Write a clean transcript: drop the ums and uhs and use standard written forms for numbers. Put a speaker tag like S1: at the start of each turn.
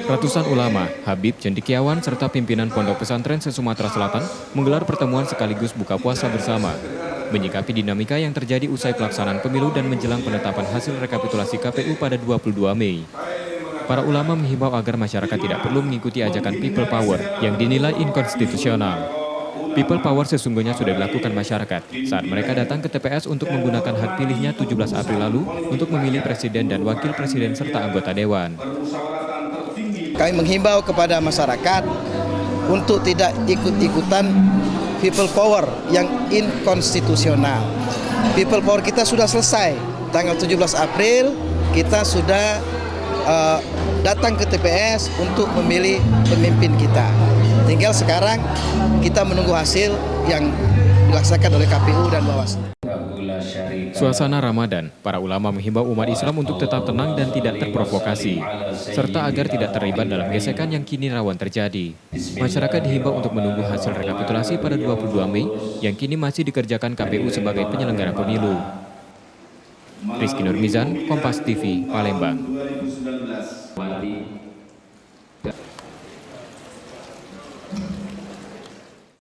S1: Ratusan ulama, Habib, cendekiawan, serta pimpinan Pondok Pesantren se-Sumatera Selatan menggelar pertemuan sekaligus buka puasa bersama. Menyikapi dinamika yang terjadi usai pelaksanaan pemilu dan menjelang penetapan hasil rekapitulasi KPU pada 22 Mei. Para ulama menghimbau agar masyarakat tidak perlu mengikuti ajakan People Power yang dinilai inkonstitusional. People Power sesungguhnya sudah dilakukan masyarakat saat mereka datang ke TPS untuk menggunakan hak pilihnya 17 April lalu untuk memilih presiden dan wakil presiden serta anggota dewan.
S2: Kami menghimbau kepada masyarakat untuk tidak ikut-ikutan People Power yang inkonstitusional. People Power kita sudah selesai. Tanggal 17 April kita sudah datang ke TPS untuk memilih pemimpin kita. Tinggal sekarang kita menunggu hasil yang dilaksanakan oleh KPU dan Bawaslu.
S1: Suasana Ramadan, para ulama menghimbau umat Islam untuk tetap tenang dan tidak terprovokasi, serta agar tidak terlibat dalam gesekan yang kini rawan terjadi. Masyarakat dihimbau untuk menunggu hasil rekapitulasi pada 22 Mei yang kini masih dikerjakan KPU sebagai penyelenggara pemilu. Rizky Nurmizan, Kompas TV, Palembang.